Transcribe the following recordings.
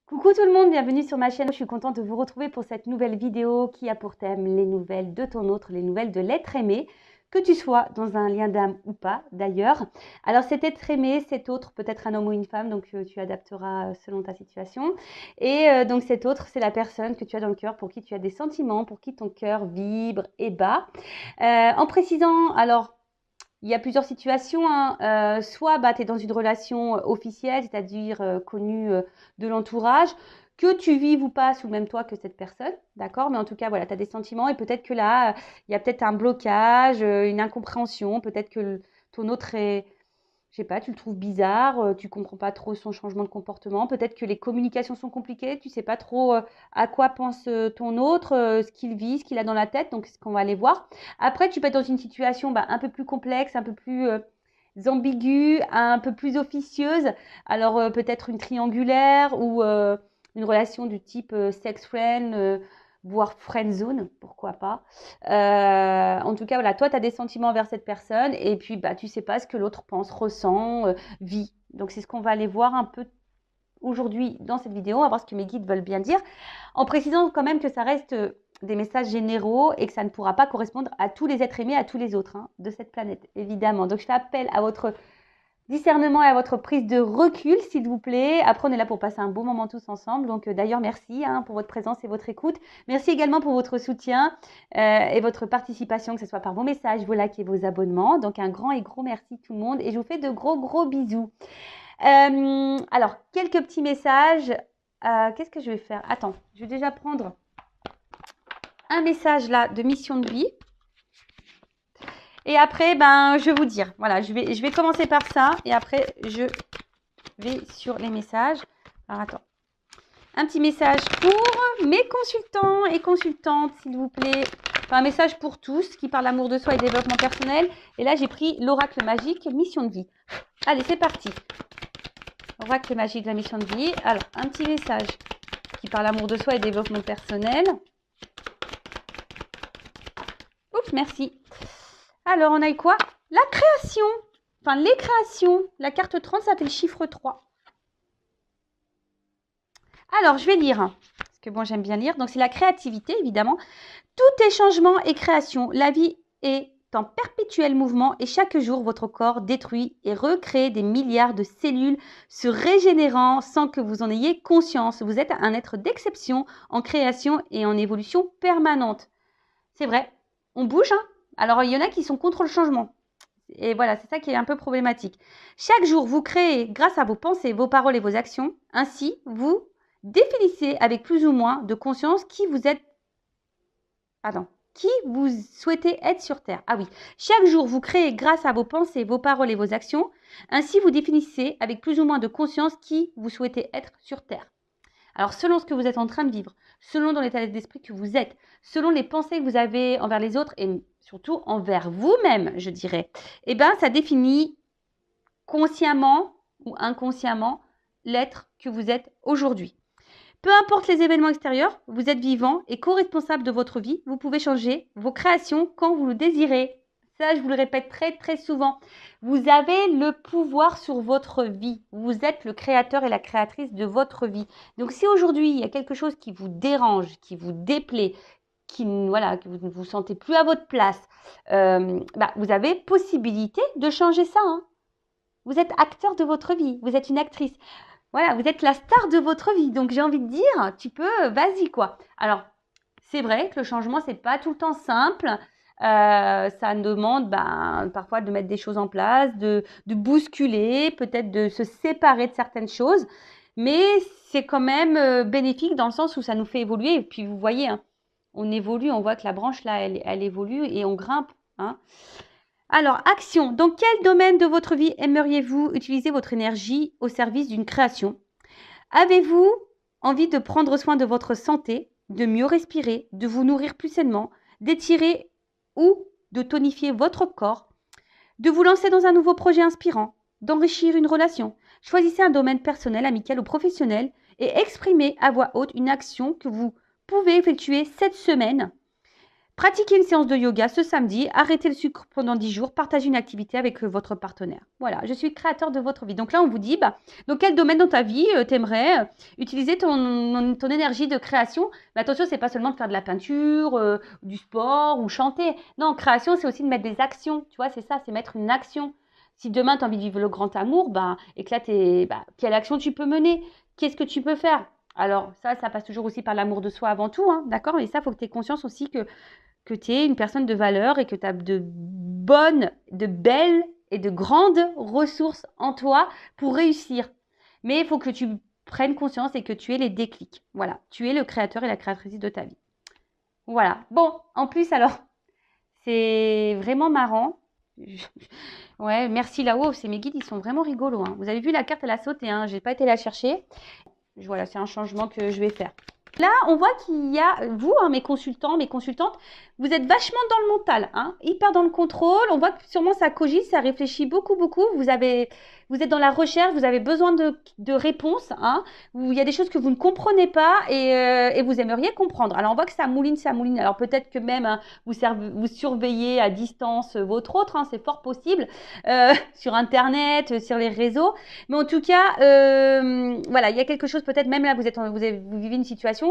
Coucou tout le monde, bienvenue sur ma chaîne. Je suis contente de vous retrouver pour cette nouvelle vidéo qui a pour thème les nouvelles de ton autre, les nouvelles de l'être aimé, que tu sois dans un lien d'âme ou pas d'ailleurs. Alors cet être aimé, cet autre, peut-être un homme ou une femme, donc tu adapteras selon ta situation. Et donc cet autre, c'est la personne que tu as dans le cœur, pour qui tu as des sentiments, pour qui ton cœur vibre et bat. En précisant, alors, il y a plusieurs situations, hein. Soit tu es dans une relation officielle, c'est-à-dire connue de l'entourage, que tu vives ou pas sous le même toit que cette personne, d'accord? Mais en tout cas, voilà, tu as des sentiments et peut-être que là, il y a peut-être un blocage, une incompréhension, peut-être que ton autre est, je sais pas, tu le trouves bizarre, tu comprends pas trop son changement de comportement. Peut-être que les communications sont compliquées, tu sais pas trop à quoi pense ton autre, ce qu'il vit, ce qu'il a dans la tête. Donc, c'est ce qu'on va aller voir. Après, tu peux être dans une situation un peu plus complexe, un peu plus ambiguë, un peu plus officieuse. Alors, peut-être une triangulaire ou une relation du type sex friend, voire friend zone, pourquoi pas. En tout cas, voilà, toi, tu as des sentiments envers cette personne et puis tu sais pas ce que l'autre pense, ressent, vit. Donc, c'est ce qu'on va aller voir un peu aujourd'hui dans cette vidéo. On va voir ce que mes guides veulent bien dire, en précisant quand même que ça reste des messages généraux et que ça ne pourra pas correspondre à tous les êtres aimés, à tous les autres de cette planète, évidemment. Donc, je fais appel à votre discernement et à votre prise de recul, s'il vous plaît. Après, on est là pour passer un bon moment tous ensemble. Donc, d'ailleurs, merci pour votre présence et votre écoute. Merci également pour votre soutien et votre participation, que ce soit par vos messages, vos likes et vos abonnements. Donc, un grand et gros merci tout le monde. Et je vous fais de gros, gros bisous. Alors, quelques petits messages. Qu'est-ce que je vais faire? Attends, je vais déjà prendre un message là de mission de vie. Et après, je vais vous dire. Voilà, je vais commencer par ça. Et après, je vais sur les messages. Alors, attends. Un petit message pour mes consultants et consultantes, s'il vous plaît. Enfin, un message pour tous qui parlent d'amour de soi et développement personnel. Et là, j'ai pris l'oracle magique, mission de vie. Allez, c'est parti. Oracle magique de la mission de vie. Alors, un petit message qui parle d'amour de soi et développement personnel. Oups, merci. Alors, on a eu quoi? La création. Enfin, les créations. La carte 30, ça fait le chiffre 3. Alors, je vais lire. Parce que bon, j'aime bien lire. Donc, c'est la créativité, évidemment. Tout est changement et création. La vie est en perpétuel mouvement et chaque jour, votre corps détruit et recrée des milliards de cellules se régénérant sans que vous en ayez conscience. Vous êtes un être d'exception en création et en évolution permanente. C'est vrai, on bouge, hein. Alors, il y en a qui sont contre le changement. Et voilà, c'est ça qui est un peu problématique. Chaque jour, vous créez grâce à vos pensées, vos paroles et vos actions. Ainsi, vous définissez avec plus ou moins de conscience qui vous êtes. Qui vous souhaitez être sur Terre. Ah oui, chaque jour, vous créez grâce à vos pensées, vos paroles et vos actions. Ainsi, vous définissez avec plus ou moins de conscience qui vous souhaitez être sur Terre. Alors, selon ce que vous êtes en train de vivre, selon dans l'état d'esprit que vous êtes, selon les pensées que vous avez envers les autres et surtout envers vous-même, je dirais, ça définit consciemment ou inconsciemment l'être que vous êtes aujourd'hui. Peu importe les événements extérieurs, vous êtes vivant et co-responsable de votre vie. Vous pouvez changer vos créations quand vous le désirez. Ça, je vous le répète très, très souvent. Vous avez le pouvoir sur votre vie. Vous êtes le créateur et la créatrice de votre vie. Donc, si aujourd'hui, il y a quelque chose qui vous dérange, qui vous déplaît, que vous ne vous sentez plus à votre place, vous avez possibilité de changer ça. Vous êtes acteur de votre vie. Vous êtes une actrice. Voilà, vous êtes la star de votre vie. Donc, j'ai envie de dire, tu peux, vas-y, quoi. Alors, c'est vrai que le changement, c'est pas tout le temps simple. Ça demande parfois de mettre des choses en place, de bousculer, peut-être de se séparer de certaines choses. Mais c'est quand même bénéfique dans le sens où ça nous fait évoluer. Et puis, vous voyez, on évolue, on voit que la branche, là, elle évolue et on grimpe. Alors, action. Dans quel domaine de votre vie aimeriez-vous utiliser votre énergie au service d'une création? Avez-vous envie de prendre soin de votre santé, de mieux respirer, de vous nourrir plus sainement, d'étirer ou de tonifier votre corps, de vous lancer dans un nouveau projet inspirant, d'enrichir une relation? Choisissez un domaine personnel, amical ou professionnel et exprimez à voix haute une action que vous pouvez effectuer cette semaine. Pratiquez une séance de yoga ce samedi, arrêtez le sucre pendant 10 jours, partagez une activité avec votre partenaire. Voilà, je suis créateur de votre vie. Donc là, on vous dit, dans quel domaine dans ta vie t'aimerais utiliser ton énergie de création. Mais attention, c'est pas seulement de faire de la peinture, du sport ou chanter. Non, création, c'est aussi de mettre des actions. Tu vois, c'est ça, c'est mettre une action. Si demain, tu as envie de vivre le grand amour, quelle action tu peux mener? Qu'est-ce que tu peux faire? Alors ça passe toujours aussi par l'amour de soi avant tout, hein, d'accord? Et ça, il faut que tu aies conscience aussi que tu es une personne de valeur et que tu as de bonnes, de belles et de grandes ressources en toi pour réussir. Mais il faut que tu prennes conscience et que tu aies les déclics. Voilà, tu es le créateur et la créatrice de ta vie. Voilà. Bon, en plus, alors, c'est vraiment marrant. Ouais, merci là-haut, c'est mes guides, ils sont vraiment rigolos. Hein. Vous avez vu, la carte, elle a sauté, hein. Je n'ai pas été la chercher. Voilà, c'est un changement que je vais faire. Là, on voit qu'il y a, vous, hein, mes consultants, mes consultantes, vous êtes vachement dans le mental, hein, hyper dans le contrôle. On voit que sûrement ça cogite, ça réfléchit beaucoup, beaucoup. Vous êtes dans la recherche, vous avez besoin de réponses, hein, où il y a des choses que vous ne comprenez pas et vous aimeriez comprendre. Alors, on voit que ça mouline, ça mouline. Alors, peut-être que même hein, vous surveillez à distance votre autre, hein, c'est fort possible, sur Internet, sur les réseaux. Mais en tout cas, voilà, il y a quelque chose, peut-être même là, vous vivez une situation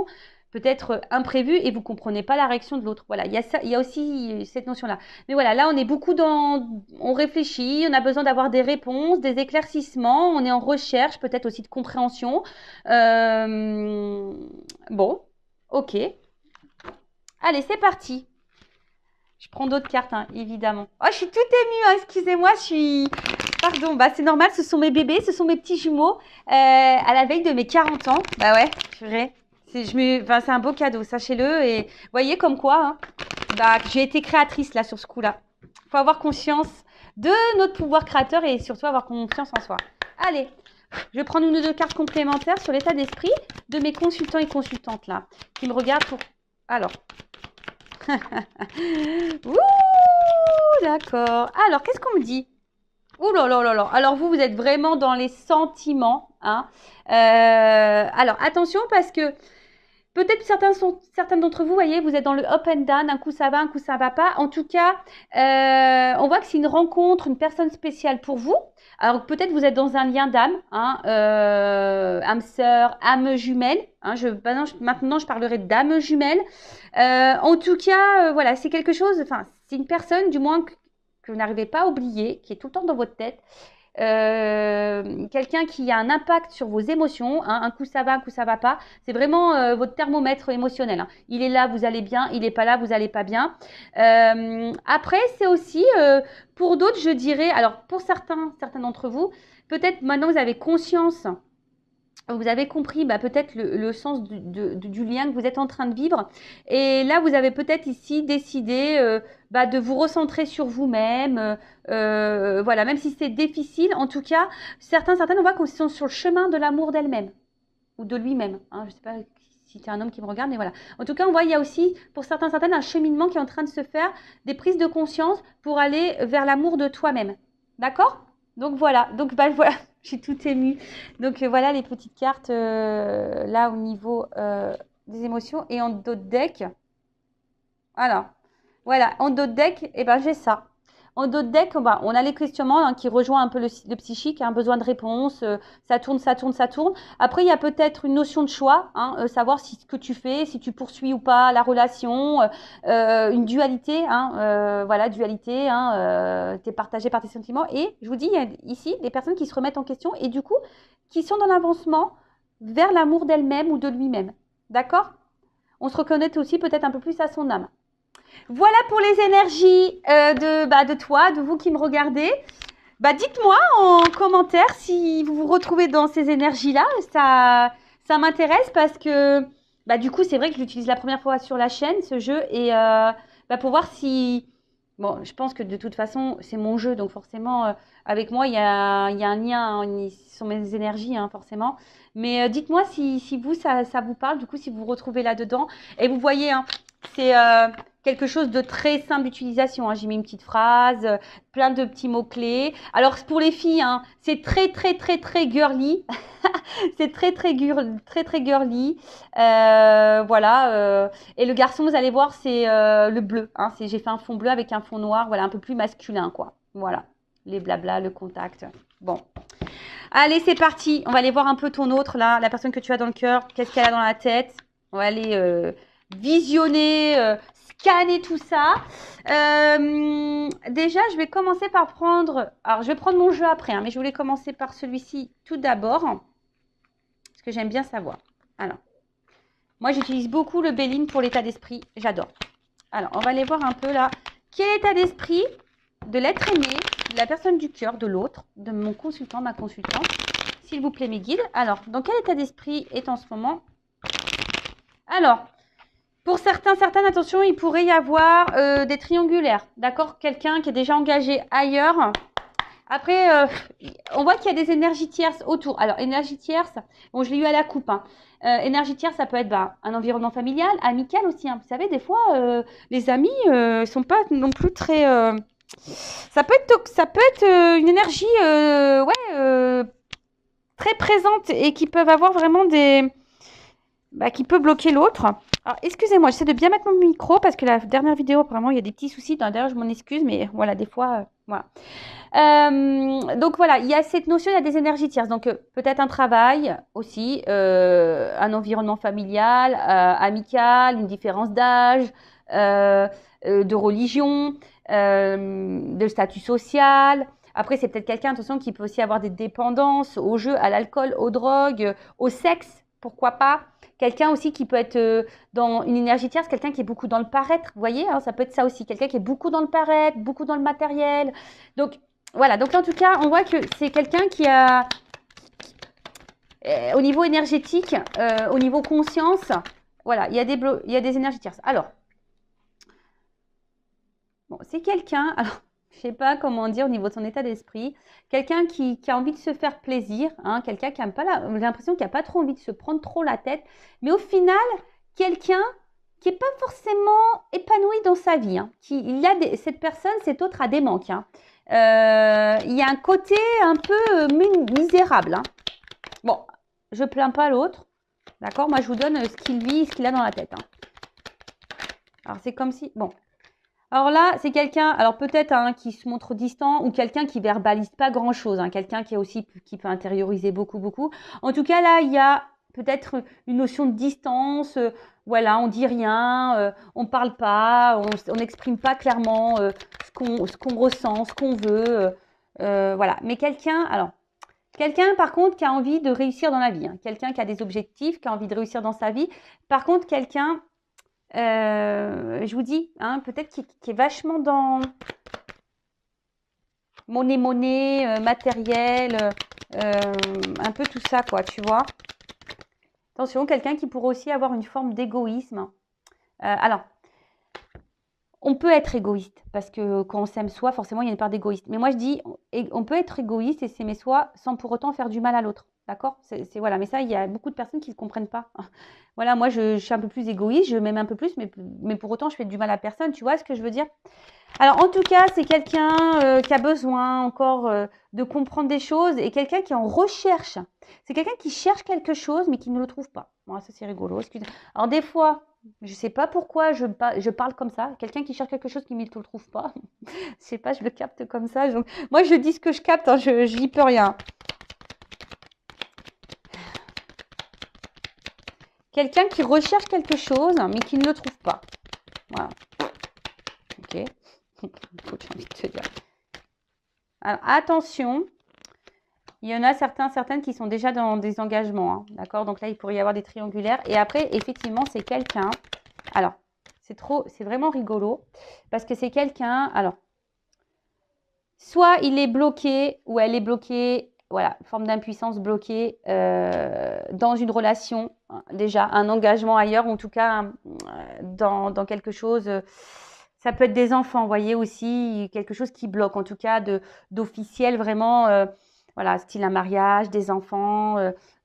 peut-être imprévue et vous ne comprenez pas la réaction de l'autre. Voilà, il y a aussi cette notion-là. Mais voilà, là, on est beaucoup on réfléchit, on a besoin d'avoir des réponses, des éclaircissements, on est en recherche, peut-être aussi de compréhension. Bon, ok. Allez, c'est parti. Je prends d'autres cartes, hein, évidemment. Oh, je suis toute émue, hein, excusez-moi, Pardon, c'est normal, ce sont mes bébés, ce sont mes petits jumeaux à la veille de mes 40 ans. Bah ouais, purée. C'est un beau cadeau, sachez-le. Et vous voyez comme quoi, hein, j'ai été créatrice là sur ce coup-là. Il faut avoir conscience de notre pouvoir créateur et surtout avoir confiance en soi. Allez, je vais prendre une ou deux cartes complémentaires sur l'état d'esprit de mes consultants et consultantes là, qui me regardent pour... Alors. Ouh, d'accord. Alors, qu'est-ce qu'on me dit? Ouh là là là là. Alors, vous êtes vraiment dans les sentiments. Hein. Alors, attention parce que peut-être certains d'entre vous, voyez, vous êtes dans le up and down, un coup ça va, un coup ça va pas. En tout cas, on voit que c'est une rencontre, une personne spéciale pour vous. Alors peut-être vous êtes dans un lien d'âme, hein, âme sœur, âme jumelle. Hein, maintenant, je parlerai d'âme jumelle. En tout cas, voilà, c'est quelque chose, enfin, c'est une personne, du moins, que vous n'arrivez pas à oublier, qui est tout le temps dans votre tête. Quelqu'un qui a un impact sur vos émotions, hein, un coup ça va, un coup ça va pas, c'est vraiment votre thermomètre émotionnel, hein. Il est là, vous allez bien, il n'est pas là, vous allez pas bien. Après, c'est aussi pour d'autres, je dirais, alors pour certains d'entre vous, peut-être maintenant vous avez conscience, vous avez compris peut-être le sens du lien que vous êtes en train de vivre. Et là, vous avez peut-être ici décidé de vous recentrer sur vous-même. Voilà, même si c'est difficile, en tout cas, certaines, on voit qu'ils sont sur le chemin de l'amour d'elle-même ou de lui-même. Hein, je ne sais pas si c'est un homme qui me regarde, mais voilà. En tout cas, on voit il y a aussi, pour certaines, un cheminement qui est en train de se faire, des prises de conscience pour aller vers l'amour de toi-même. D'accord ? Donc voilà, voilà, je suis toute émue. Donc voilà les petites cartes là au niveau des émotions. Et en dos de deck, voilà, en dos de deck, j'ai ça. En dos de deck, on a les questionnements qui rejoignent un peu le psychique, un besoin de réponse, ça tourne. Après, il y a peut-être une notion de choix, hein, savoir si ce que tu fais, si tu poursuis ou pas la relation, une dualité, dualité, tu es partagé par tes sentiments. Et je vous dis, il y a ici des personnes qui se remettent en question et du coup, qui sont dans l'avancement vers l'amour d'elle-même ou de lui-même. D'accord ? On se reconnaît aussi peut-être un peu plus à son âme. Voilà pour les énergies de toi, de vous qui me regardez. Dites-moi en commentaire si vous vous retrouvez dans ces énergies-là. Ça m'intéresse parce que du coup, c'est vrai que je l'utilise la première fois sur la chaîne, ce jeu. Et pour voir si... Bon, je pense que de toute façon, c'est mon jeu. Donc forcément, avec moi, il y a un lien. Hein, ce sont mes énergies, hein, forcément. Mais dites-moi si vous, ça vous parle. Du coup, si vous vous retrouvez là-dedans. Et vous voyez... Hein, c'est quelque chose de très simple d'utilisation. Hein. J'ai mis une petite phrase, plein de petits mots-clés. Alors, pour les filles, hein, c'est très, très, très, très girly. C'est très, très, très, très girly. Voilà. Et le garçon, vous allez voir, c'est le bleu. Hein. J'ai fait un fond bleu avec un fond noir. Voilà, un peu plus masculin, quoi. Voilà. Les blabla, le contact. Bon. Allez, c'est parti. On va aller voir un peu ton autre, là. La personne que tu as dans le cœur. Qu'est-ce qu'elle a dans la tête? On va aller visionner, scanner tout ça. Déjà, je vais commencer par prendre... Alors, je vais prendre mon jeu après, hein, mais je voulais commencer par celui-ci tout d'abord. Parce que j'aime bien savoir. Alors, moi, j'utilise beaucoup le Béline pour l'état d'esprit. J'adore. Alors, on va aller voir un peu là. Quel état d'esprit de l'être aimé, de la personne du cœur, de l'autre, de mon consultant, ma consultante. S'il vous plaît, mes guides. Alors, dans quel état d'esprit est en ce moment? Alors, pour certaines, attention, il pourrait y avoir des triangulaires. D'accord? Quelqu'un qui est déjà engagé ailleurs. Après, on voit qu'il y a des énergies tierces autour. Alors, énergie tierce, bon, je l'ai eu à la coupe. Hein. Énergie tierce, ça peut être un environnement familial, amical aussi. Hein. Vous savez, des fois, les amis ne sont pas non plus très... ça peut être une énergie très présente et qui peuvent avoir vraiment des... qui peut bloquer l'autre. Alors, excusez-moi, j'essaie de bien mettre mon micro parce que la dernière vidéo, apparemment, il y a des petits soucis. D'ailleurs, je m'en excuse, mais voilà, des fois, voilà. Donc voilà, il y a cette notion, il y a des énergies tierces. Donc peut-être un travail aussi, un environnement familial, amical, une différence d'âge, de religion, de statut social. Après, c'est peut-être quelqu'un, attention, qui peut aussi avoir des dépendances au jeu, à l'alcool, aux drogues, au sexe, pourquoi pas. Quelqu'un aussi qui peut être dans une énergie tierce, quelqu'un qui est beaucoup dans le paraître, vous voyez, hein, ça peut être ça aussi, quelqu'un qui est beaucoup dans le paraître, beaucoup dans le matériel. Donc, voilà, donc en tout cas, on voit que c'est quelqu'un qui a, au niveau énergétique, au niveau conscience, voilà, il y a des énergies tierces. Alors, bon, c'est quelqu'un, alors, je ne sais pas comment dire au niveau de son état d'esprit, quelqu'un qui a envie de se faire plaisir, hein, quelqu'un qui n'a pas j'ai l'impression qu'il n'a pas trop envie de se prendre trop la tête, mais au final, quelqu'un qui n'est pas forcément épanoui dans sa vie. Hein, cette personne, cet autre a des manques. Hein. Il y a un côté un peu misérable. Hein. Bon, je ne plains pas l'autre. D'accord? Moi, je vous donne ce qu'il vit, ce qu'il a dans la tête. Hein. Alors, c'est comme si... Bon. Alors là, c'est quelqu'un, alors peut-être hein, qui se montre distant ou quelqu'un qui verbalise pas grand-chose. Hein, quelqu'un qui peut intérioriser beaucoup, beaucoup. En tout cas, là, il y a peut-être une notion de distance. Voilà, on dit rien, on parle pas, on n'exprime pas clairement ce qu'on ressent, ce qu'on veut. Voilà. Mais quelqu'un par contre qui a envie de réussir dans la vie, hein, quelqu'un qui a des objectifs, qui a envie de réussir dans sa vie. Par contre, quelqu'un, je vous dis, hein, peut-être qui est vachement dans monnaie, matériel, un peu tout ça, quoi, tu vois. Attention, quelqu'un qui pourrait aussi avoir une forme d'égoïsme. Alors, on peut être égoïste, parce que quand on s'aime soi, forcément, il y a une part d'égoïste. Mais moi, je dis, on peut être égoïste et s'aimer soi sans pour autant faire du mal à l'autre. D'accord? Voilà. Mais ça, il y a beaucoup de personnes qui ne comprennent pas. Voilà, moi, je suis un peu plus égoïste, je m'aime un peu plus, mais pour autant, je fais du mal à personne. Tu vois ce que je veux dire? Alors, en tout cas, c'est quelqu'un qui a besoin encore de comprendre des choses et quelqu'un qui est en recherche. C'est quelqu'un qui cherche quelque chose, mais qui ne le trouve pas. Bon, ça, c'est rigolo. Excusez. Alors, des fois... Je ne sais pas pourquoi je parle comme ça. Quelqu'un qui cherche quelque chose qui ne le trouve pas. Je ne sais pas, je le capte comme ça. Donc, moi, je dis ce que je capte. Hein, je n'y peux rien. Quelqu'un qui recherche quelque chose, mais qui ne le trouve pas. Voilà. Ok. J'ai envie de te dire. Alors, attention. Il y en a certaines qui sont déjà dans des engagements. Hein, d'accord? Donc là, il pourrait y avoir des triangulaires. Et après, effectivement, c'est quelqu'un. Alors, c'est vraiment rigolo. Parce que c'est quelqu'un. Alors, soit il est bloqué ou elle est bloquée. Voilà, forme d'impuissance bloquée dans une relation. Déjà, un engagement ailleurs. En tout cas, dans quelque chose. Ça peut être des enfants, vous voyez aussi. Quelque chose qui bloque. En tout cas, d'officiel vraiment. Voilà, style un mariage, des enfants.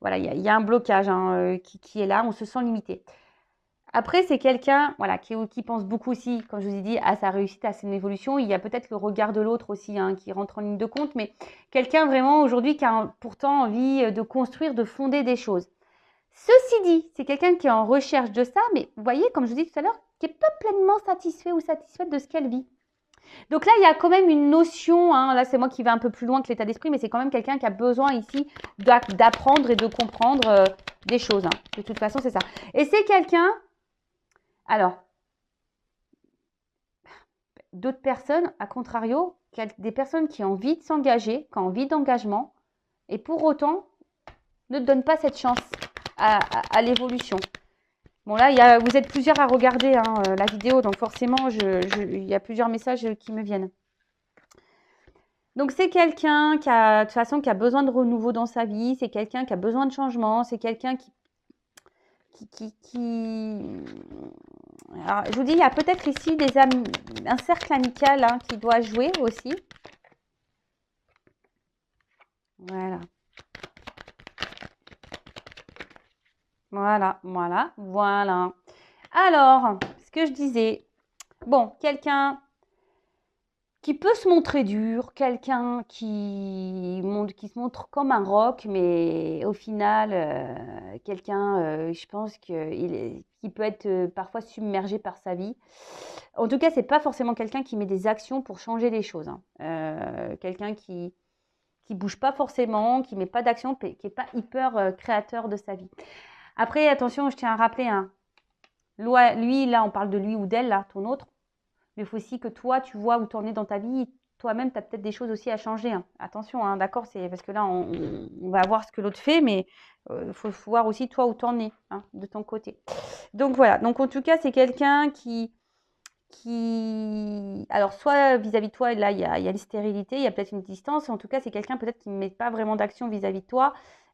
Voilà, il y a un blocage hein, qui est là. On se sent limité. Après, c'est quelqu'un voilà, qui pense beaucoup aussi, comme je vous ai dit, à sa réussite, à son évolution. Il y a peut-être le regard de l'autre aussi hein, qui rentre en ligne de compte, mais quelqu'un vraiment aujourd'hui qui a pourtant envie de construire, de fonder des choses. Ceci dit, c'est quelqu'un qui est en recherche de ça, mais vous voyez, comme je vous dis tout à l'heure, qui n'est pas pleinement satisfait ou satisfaite de ce qu'elle vit. Donc là, il y a quand même une notion, hein, là c'est moi qui vais un peu plus loin que l'état d'esprit, mais c'est quand même quelqu'un qui a besoin ici d'apprendre et de comprendre des choses. Hein. De toute façon, c'est ça. Et c'est quelqu'un, alors, d'autres personnes, à contrario, des personnes qui ont envie de s'engager, qui ont envie d'engagement, et pour autant, ne donnent pas cette chance à l'évolution. Bon là, vous êtes plusieurs à regarder hein, la vidéo, donc forcément, il y a plusieurs messages qui me viennent. Donc c'est quelqu'un qui a, de toute façon, qui a besoin de renouveau dans sa vie, c'est quelqu'un qui a besoin de changement, c'est quelqu'un qui... Alors, je vous dis, il y a peut-être ici un cercle amical hein, qui doit jouer aussi. Voilà. Voilà, voilà, voilà. Alors, ce que je disais, bon, quelqu'un qui peut se montrer dur, quelqu'un qui se montre comme un roc, mais au final, quelqu'un, je pense qui peut être parfois submergé par sa vie. En tout cas, c'est pas forcément quelqu'un qui met des actions pour changer les choses. Hein. Quelqu'un qui bouge pas forcément, qui met pas d'action, qui est pas hyper créateur de sa vie. Après, attention, je tiens à rappeler, hein, lui, là, on parle de lui ou d'elle, là, ton autre. Mais il faut aussi que toi, tu vois où tu en es dans ta vie. Toi-même, tu as peut-être des choses aussi à changer. Hein. Attention, hein, d'accord, c'est parce que là, on va voir ce que l'autre fait, mais il faut voir aussi toi où tu en es, hein, de ton côté. Donc voilà, donc en tout cas, c'est quelqu'un qui... Alors, soit vis-à-vis de toi, là, il y a une stérilité, il y a peut-être une distance. En tout cas, c'est quelqu'un peut-être qui ne met pas vraiment d'action vis-à-vis de toi.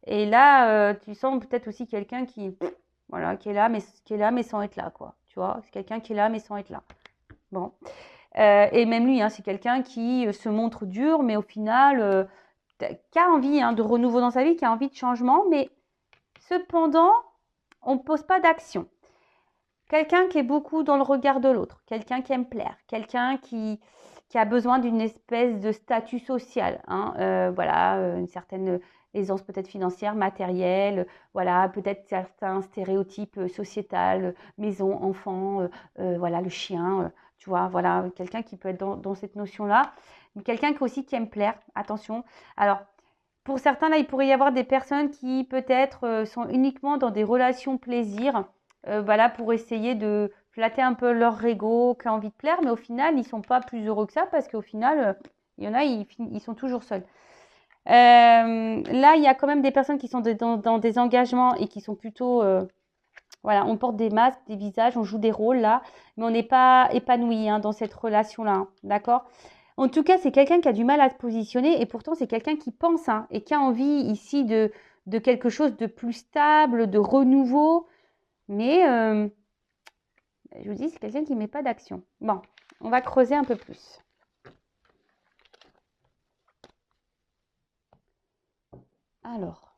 Et là, tu sens peut-être aussi quelqu'un voilà, qui est là, mais sans être là, quoi. Tu vois, c'est quelqu'un qui est là, mais sans être là. Bon. Et même lui, hein, c'est quelqu'un qui se montre dur, mais au final, qui a envie hein, de renouveau dans sa vie, qui a envie de changement, mais cependant, on ne pose pas d'action. Quelqu'un qui est beaucoup dans le regard de l'autre, quelqu'un qui aime plaire, quelqu'un qui a besoin d'une espèce de statut social. Hein, voilà, une certaine aisance peut-être financière, matérielle, voilà, peut-être certains stéréotypes sociétals, maison, enfant, voilà, le chien, tu vois, voilà, quelqu'un qui peut être dans cette notion-là, mais quelqu'un aussi qui aime plaire, attention. Alors, pour certains, là, il pourrait y avoir des personnes qui peut-être sont uniquement dans des relations plaisir, voilà, pour essayer de flatter un peu leur ego, qui a envie de plaire, mais au final, ils ne sont pas plus heureux que ça parce qu'au final, il y en a, ils sont toujours seuls. Là, il y a quand même des personnes qui sont dans des engagements et qui sont plutôt... voilà, on porte des masques, des visages, on joue des rôles là, mais on n'est pas épanoui hein, dans cette relation-là, hein, d'accord? En tout cas, c'est quelqu'un qui a du mal à se positionner et pourtant, c'est quelqu'un qui pense hein, et qui a envie ici de quelque chose de plus stable, de renouveau. Mais je vous dis, c'est quelqu'un qui ne met pas d'action. Bon, on va creuser un peu plus. Alors,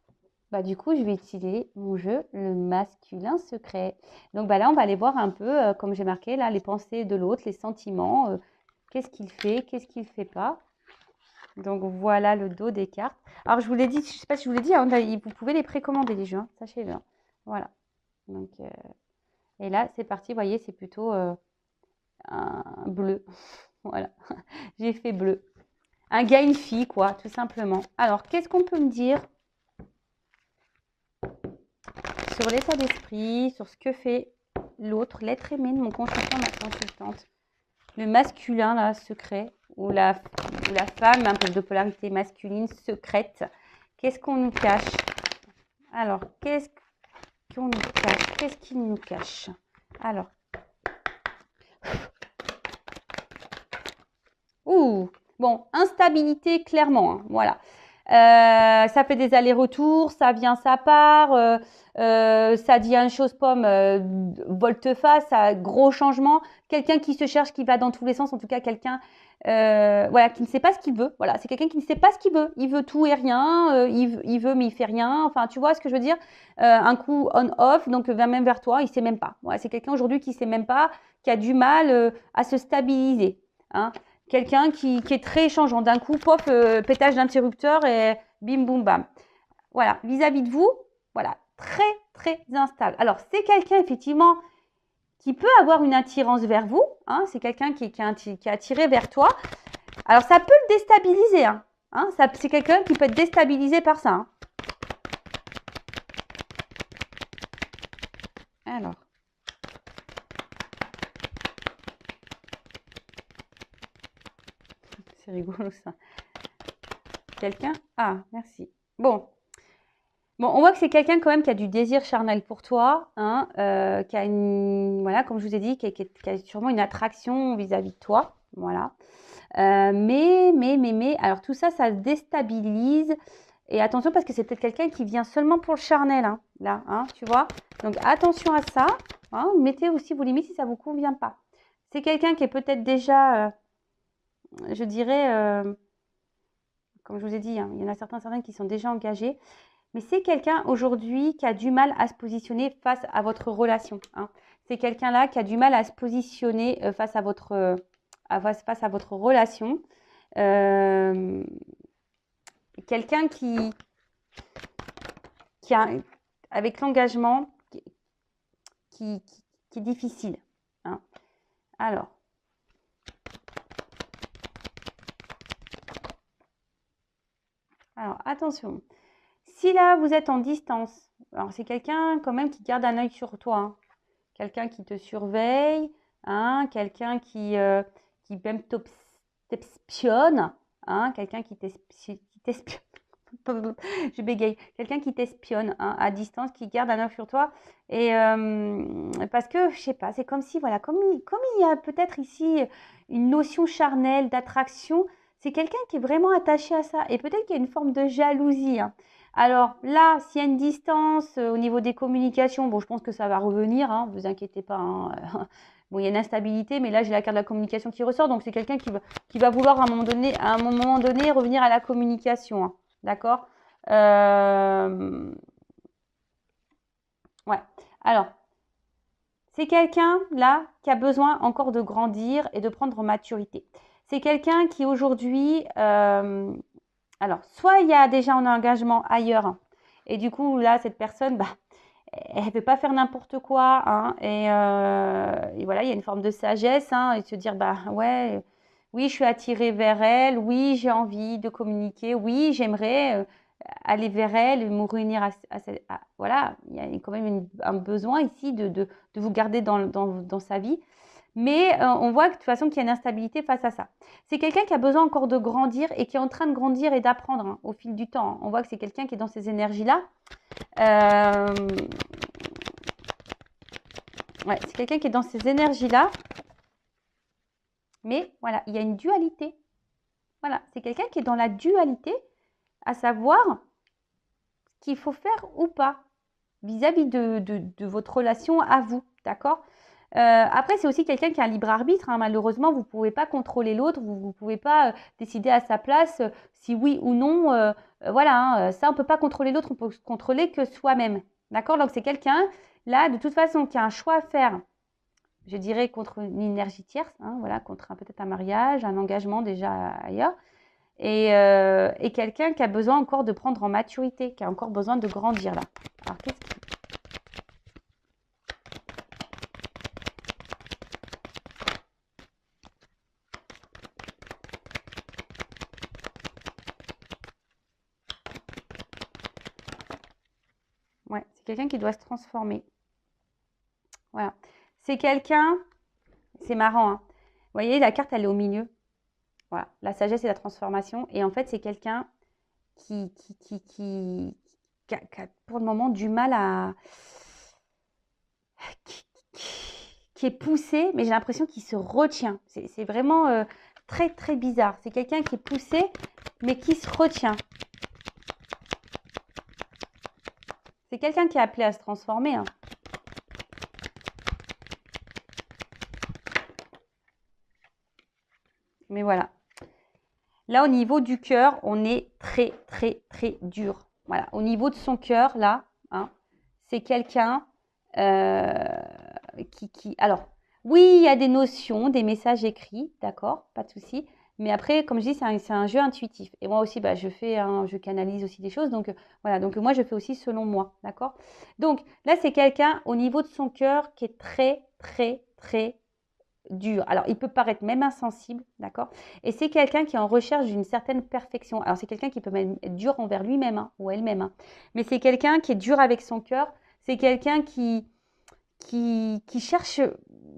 bah, du coup, je vais utiliser mon jeu, le masculin secret. Donc bah, là, on va aller voir un peu, comme j'ai marqué, là, les pensées de l'autre, les sentiments. Qu'est-ce qu'il fait, qu'est-ce qu'il ne fait pas. Donc voilà le dos des cartes. Alors, je vous l'ai dit, je ne sais pas si je vous l'ai dit, hein, vous pouvez les précommander les jeux, hein, sachez-le. Hein. Voilà. Donc, et là, c'est parti, vous voyez, c'est plutôt un bleu. Voilà, j'ai fait bleu. Un gars, une fille, quoi, tout simplement. Alors, qu'est-ce qu'on peut me dire sur l'état d'esprit, sur ce que fait l'autre, l'être aimé de mon consultant, ma consultante. Le masculin, là, secret, ou la femme, un peu de polarité masculine, secrète. Qu'est-ce qu'on nous cache? Alors, qu'est-ce qu'on nous cache? Qu'est-ce qu'il nous cache? Alors. Ouh, bon, instabilité, clairement, hein, voilà. Ça fait des allers-retours, ça vient, ça part, ça dit une chose pomme, volte-face, gros changement. Quelqu'un qui se cherche, qui va dans tous les sens, en tout cas quelqu'un voilà, qui ne sait pas ce qu'il veut. Voilà, c'est quelqu'un qui ne sait pas ce qu'il veut. Il veut tout et rien. Il veut mais il fait rien. Enfin, tu vois ce que je veux dire? Un coup on-off, donc même vers toi, il sait même pas. Voilà, c'est quelqu'un aujourd'hui qui sait même pas, qui a du mal à se stabiliser. Hein. Quelqu'un qui est très changeant. D'un coup, pof, pétage d'interrupteur et bim, boum, bam. Voilà, vis-à-vis de vous, voilà, très, très instable. Alors, c'est quelqu'un, effectivement, qui peut avoir une attirance vers vous. Hein, c'est quelqu'un qui est attiré vers toi. Alors, ça peut le déstabiliser. Hein, c'est quelqu'un qui peut être déstabilisé par ça. Hein. Alors. C'est rigolo, ça. Quelqu'un? Ah, merci. Bon. Bon, on voit que c'est quelqu'un quand même qui a du désir charnel pour toi, hein, qui a une, voilà, comme je vous ai dit, qui a sûrement une attraction vis-à-vis de toi, voilà. Mais, alors tout ça, ça déstabilise. Et attention parce que c'est peut-être quelqu'un qui vient seulement pour le charnel, hein, là, hein, tu vois. Donc attention à ça, hein, mettez aussi vos limites si ça ne vous convient pas. C'est quelqu'un qui est peut-être déjà, je dirais, comme je vous ai dit, hein, il y en a certains qui sont déjà engagés. Mais c'est quelqu'un aujourd'hui qui a du mal à se positionner face à votre relation. Hein. C'est quelqu'un-là qui a du mal à se positionner face à votre relation. Quelqu'un qui a, avec l'engagement, qui est difficile. Hein. Alors, attention. Si là, vous êtes en distance, alors c'est quelqu'un quand même qui garde un œil sur toi. Hein. Quelqu'un qui te surveille, hein, quelqu'un qui même t'espionne, hein, quelqu'un qui t'espionne. Je bégaye. Quelqu'un qui t'espionne hein, à distance, qui garde un œil sur toi. Et parce que, je sais pas, c'est comme si, voilà, comme il y a peut-être ici une notion charnelle, d'attraction, c'est quelqu'un qui est vraiment attaché à ça. Et peut-être qu'il y a une forme de jalousie. Hein. Alors là, s'il y a une distance au niveau des communications, bon, je pense que ça va revenir, hein, vous inquiétez pas. Hein. Bon, il y a une instabilité, mais là, j'ai la carte de la communication qui ressort. Donc, c'est quelqu'un qui va vouloir à un moment donné revenir à la communication. Hein. D'accord Ouais. Alors, c'est quelqu'un, là, qui a besoin encore de grandir et de prendre en maturité. C'est quelqu'un qui, aujourd'hui, alors, soit il y a déjà un engagement ailleurs, hein, et du coup, là, cette personne, bah, elle ne veut pas faire n'importe quoi, hein, et voilà, il y a une forme de sagesse, hein, et de se dire, bah, ouais, oui, je suis attirée vers elle, oui, j'ai envie de communiquer, oui, j'aimerais aller vers elle, me réunir voilà, il y a quand même un besoin ici de vous garder dans sa vie. Mais on voit que, de toute façon qu'il y a une instabilité face à ça. C'est quelqu'un qui a besoin encore de grandir et qui est en train de grandir et d'apprendre hein, au fil du temps. On voit que c'est quelqu'un qui est dans ces énergies-là. Ouais, c'est quelqu'un qui est dans ces énergies-là. Mais voilà, il y a une dualité. Voilà, c'est quelqu'un qui est dans la dualité, à savoir ce qu'il faut faire ou pas vis-à-vis de votre relation à vous. D'accord après, c'est aussi quelqu'un qui a un libre arbitre. Hein. Malheureusement, vous ne pouvez pas contrôler l'autre, vous ne pouvez pas décider à sa place si oui ou non. Voilà, hein, ça, on ne peut pas contrôler l'autre, on peut contrôler que soi-même. D'accord. Donc, c'est quelqu'un, là, de toute façon, qui a un choix à faire, je dirais, contre une énergie tierce, hein, voilà, contre peut-être un mariage, un engagement déjà ailleurs. Et quelqu'un qui a besoin encore de prendre en maturité, qui a encore besoin de grandir là. Alors, qu'est-ce qui... Ouais, c'est quelqu'un qui doit se transformer. Voilà. C'est quelqu'un, c'est marrant, hein. Vous voyez, la carte, elle est au milieu. Voilà, la sagesse et la transformation. Et en fait, c'est quelqu'un qui a pour le moment du mal à... qui est poussé, mais j'ai l'impression qu'il se retient. C'est vraiment très, très bizarre. C'est quelqu'un qui est poussé, mais qui se retient. C'est quelqu'un qui est appelé à se transformer. Hein. Mais voilà. Là, au niveau du cœur, on est très, très, très dur. Voilà. Au niveau de son cœur, là, hein, c'est quelqu'un Alors, oui, il y a des notions, des messages écrits, d'accord, pas de souci. Mais après, comme je dis, c'est un jeu intuitif. Et moi aussi, bah, je canalise aussi des choses. Donc, voilà. Donc, moi, je fais aussi selon moi, d'accord. Donc, là, c'est quelqu'un au niveau de son cœur qui est très, très, très dur. Alors, il peut paraître même insensible, d'accord? Et c'est quelqu'un qui est en recherche d'une certaine perfection. Alors, c'est quelqu'un qui peut même être dur envers lui-même hein, ou elle-même. Hein. Mais c'est quelqu'un qui est dur avec son cœur. C'est quelqu'un qui cherche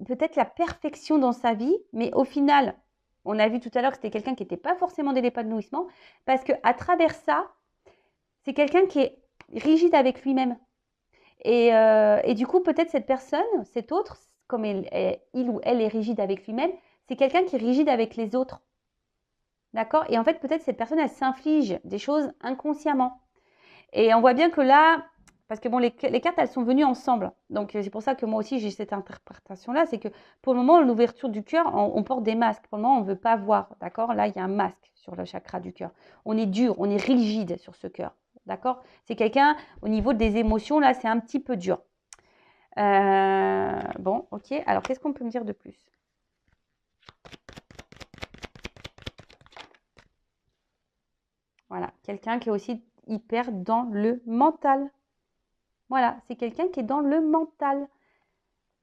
peut-être la perfection dans sa vie, mais au final, on a vu tout à l'heure que c'était quelqu'un qui n'était pas forcément dans l'épanouissement, parce qu'à travers ça, c'est quelqu'un qui est rigide avec lui-même. Et du coup, peut-être cette personne, cet autre, comme il ou elle est rigide avec lui-même, c'est quelqu'un qui est rigide avec les autres. D'accord? Et en fait, peut-être cette personne, elle s'inflige des choses inconsciemment. Et on voit bien que là, parce que bon, les cartes, elles sont venues ensemble. Donc, c'est pour ça que moi aussi, j'ai cette interprétation-là. C'est que pour le moment, l'ouverture du cœur, on porte des masques. Pour le moment, on ne veut pas voir. D'accord? Là, il y a un masque sur le chakra du cœur. On est dur, on est rigide sur ce cœur. D'accord? C'est quelqu'un, au niveau des émotions, là, c'est un petit peu dur. Bon, ok. Alors, qu'est-ce qu'on peut me dire de plus? Voilà. Quelqu'un qui est aussi hyper dans le mental. Voilà. C'est quelqu'un qui est dans le mental.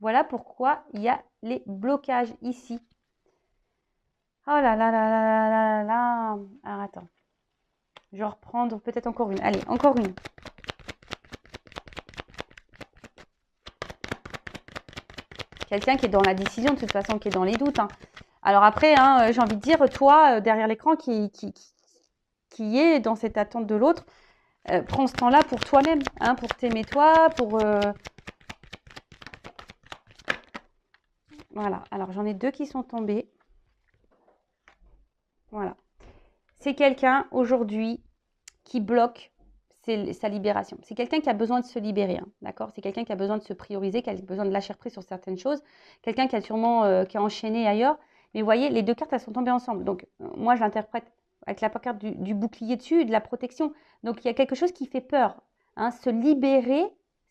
Voilà pourquoi il y a les blocages ici. Oh là là là là là là là. Alors, attends. Je vais reprendre peut-être encore une. Allez, encore une. Quelqu'un qui est dans la décision, de toute façon, qui est dans les doutes. Hein. Alors après, hein, j'ai envie de dire, toi, derrière l'écran, qui est dans cette attente de l'autre, prends ce temps-là pour toi-même, hein, pour t'aimer toi, pour... Voilà, alors j'en ai deux qui sont tombés. Voilà. C'est quelqu'un, aujourd'hui, qui bloque sa libération. C'est quelqu'un qui a besoin de se libérer, hein, d'accord? C'est quelqu'un qui a besoin de se prioriser, qui a besoin de lâcher prise sur certaines choses. Quelqu'un qui a sûrement qui a enchaîné ailleurs. Mais vous voyez, les deux cartes, elles sont tombées ensemble. Donc, moi, je l'interprète avec la carte du bouclier dessus, de la protection. Donc, il y a quelque chose qui fait peur. Hein. Se libérer,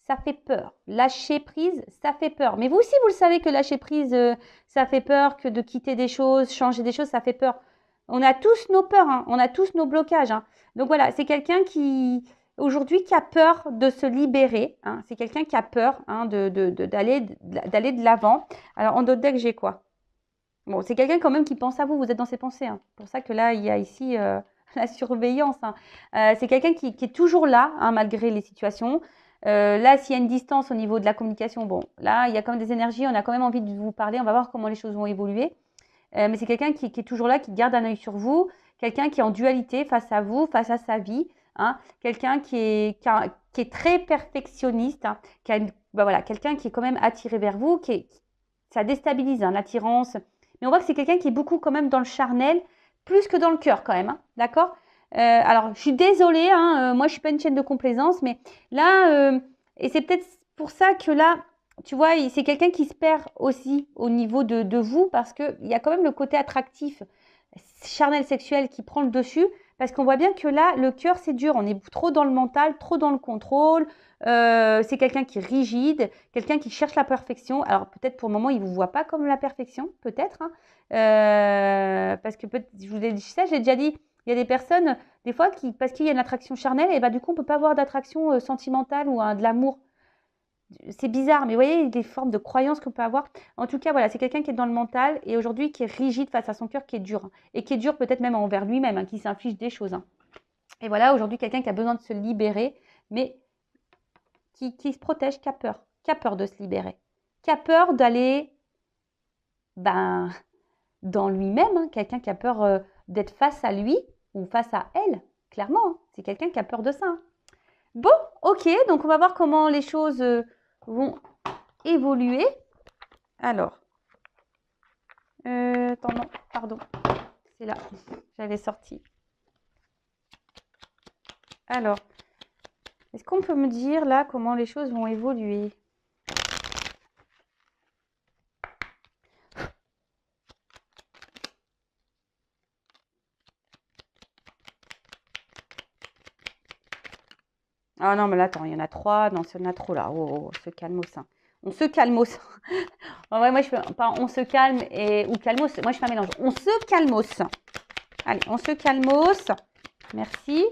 ça fait peur. Lâcher prise, ça fait peur. Mais vous aussi, vous le savez que lâcher prise, ça fait peur, que de quitter des choses, changer des choses, ça fait peur. On a tous nos peurs, hein. On a tous nos blocages. Hein. Donc, voilà, c'est quelqu'un qui aujourd'hui qui a peur de se libérer. Hein. C'est quelqu'un qui a peur hein, d'aller de l'avant. Alors, en d'autres decks, j'ai quoi? Bon, c'est quelqu'un quand même qui pense à vous. Vous êtes dans ses pensées. Hein. C'est pour ça que là, il y a ici la surveillance. Hein. C'est quelqu'un qui est toujours là, hein, malgré les situations. Là, s'il y a une distance au niveau de la communication, bon, là, il y a quand même des énergies. On a quand même envie de vous parler. On va voir comment les choses vont évoluer. Mais c'est quelqu'un qui est toujours là, qui garde un œil sur vous. Quelqu'un qui est en dualité face à vous, face à sa vie. Hein, quelqu'un qui est très perfectionniste, hein, voilà, quelqu'un qui est quand même attiré vers vous, ça déstabilise hein, l'attirance. Mais on voit que c'est quelqu'un qui est beaucoup quand même dans le charnel, plus que dans le cœur quand même, hein, d'accord? Alors, je suis désolée, hein, moi je suis pas une chaîne de complaisance, mais là, et c'est peut-être pour ça que là, tu vois, c'est quelqu'un qui se perd aussi au niveau de vous, parce qu'il y a quand même le côté attractif, charnel sexuel qui prend le dessus. Parce qu'on voit bien que là, le cœur, c'est dur. On est trop dans le mental, trop dans le contrôle. C'est quelqu'un qui est rigide, quelqu'un qui cherche la perfection. Alors, peut-être pour le moment, il ne vous voit pas comme la perfection, peut-être. Hein. Parce que, je vous ai dit ça, j'ai déjà dit, il y a des personnes, des fois, parce qu'il y a une attraction charnelle, et bah, du coup, on ne peut pas avoir d'attraction sentimentale ou de l'amour. C'est bizarre, mais vous voyez, des formes de croyances qu'on peut avoir. En tout cas, voilà, c'est quelqu'un qui est dans le mental et aujourd'hui qui est rigide face à son cœur, qui est dur. Hein, et qui est dur peut-être même envers lui-même, hein, qui s'inflige des choses. Hein. Et voilà, aujourd'hui, quelqu'un qui a besoin de se libérer, mais qui se protège, qui a peur de se libérer, qui a peur d'aller dans lui-même. Hein, quelqu'un qui a peur d'être face à lui ou face à elle, clairement. Hein, c'est quelqu'un qui a peur de ça. Hein. Bon, ok, donc on va voir comment les choses vont évoluer. Alors, attends, non, pardon, c'est là, j'avais sorti. Alors, est-ce qu'on peut me dire là comment les choses vont évoluer? Ah non, mais là, attends, il y en a 3. Non, il y en a trop là. Oh, oh, on se calmos, hein. On se calmos. En vrai, moi, je fais pas on se calme ou calmos. Moi, je fais un mélange. On se calmos. Allez, on se calmos. Merci.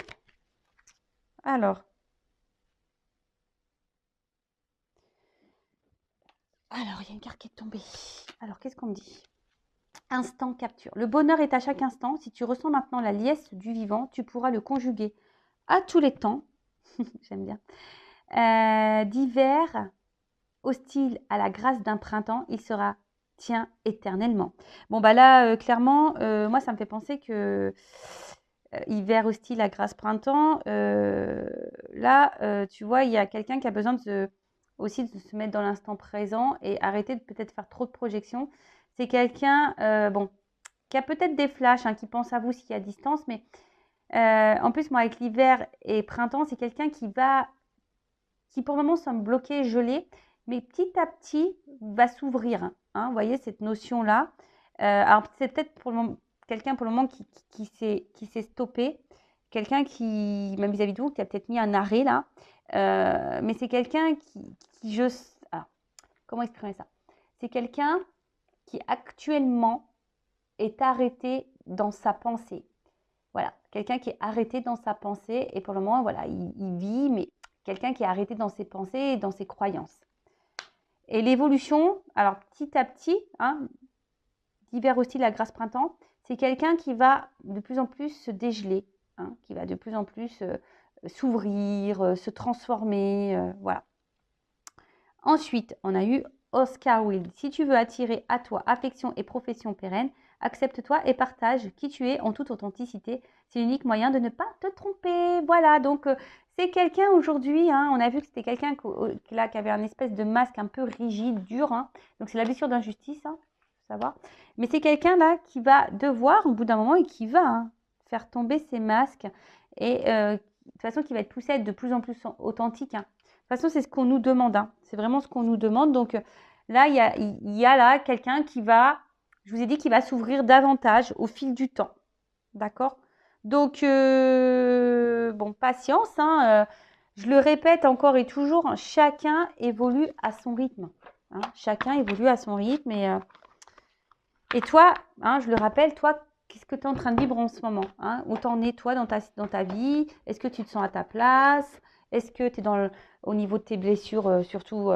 Alors. Alors, il y a une carte qui est tombée. Alors, qu'est-ce qu'on me dit? Instant capture. Le bonheur est à chaque instant. Si tu ressens maintenant la liesse du vivant, tu pourras le conjuguer à tous les temps. J'aime bien. D'hiver hostile à la grâce d'un printemps, il sera tien éternellement. Bon, bah là, clairement, moi, ça me fait penser que hiver hostile à grâce printemps, là, tu vois, il y a quelqu'un qui a besoin aussi de se mettre dans l'instant présent et arrêter de peut-être faire trop de projections. C'est quelqu'un, bon, qui a peut-être des flashs, hein, qui pense à vous s'il y a distance, mais en plus, moi, avec l'hiver et printemps, c'est quelqu'un qui pour le moment semble bloqué, gelé, mais petit à petit va s'ouvrir. Hein, vous voyez cette notion-là. Alors, c'est peut-être pour le moment, quelqu'un pour le moment qui s'est stoppé, quelqu'un qui, même vis-à-vis de vous, qui a peut-être mis un arrêt là. Mais c'est quelqu'un alors, comment exprimer ça? C'est quelqu'un qui actuellement est arrêté dans sa pensée. Voilà, quelqu'un qui est arrêté dans sa pensée et pour le moment, voilà, il vit, mais quelqu'un qui est arrêté dans ses pensées et dans ses croyances. Et l'évolution, alors petit à petit, hein, d'hiver hostile à grâce printemps, c'est quelqu'un qui va de plus en plus se dégeler, hein, qui va de plus en plus s'ouvrir, se transformer, voilà. Ensuite, on a eu Oscar Wilde. Si tu veux attirer à toi affection et profession pérenne, accepte-toi et partage qui tu es en toute authenticité. C'est l'unique moyen de ne pas te tromper. Voilà, donc c'est quelqu'un aujourd'hui, hein, on a vu que c'était quelqu'un qui avait un espèce de masque un peu rigide, dur. Hein, donc c'est la blessure d'injustice, hein, faut savoir. Mais c'est quelqu'un là qui va devoir, au bout d'un moment, et qui va faire tomber ses masques. Et de toute façon, qui va être poussé à être de plus en plus authentique. Hein. De toute façon, c'est ce qu'on nous demande. Hein. C'est vraiment ce qu'on nous demande. Donc là, il y a là quelqu'un qui va, je vous ai dit, qui va s'ouvrir davantage au fil du temps. D'accord? Donc, bon, patience. Hein, je le répète encore et toujours, hein, chacun évolue à son rythme. Hein, chacun évolue à son rythme. Et toi, hein, je le rappelle, toi, qu'est-ce que tu es en train de vivre en ce moment, hein? Où t'en es, toi, dans ta vie? Est-ce que tu te sens à ta place? Est-ce que tu es au niveau de tes blessures, surtout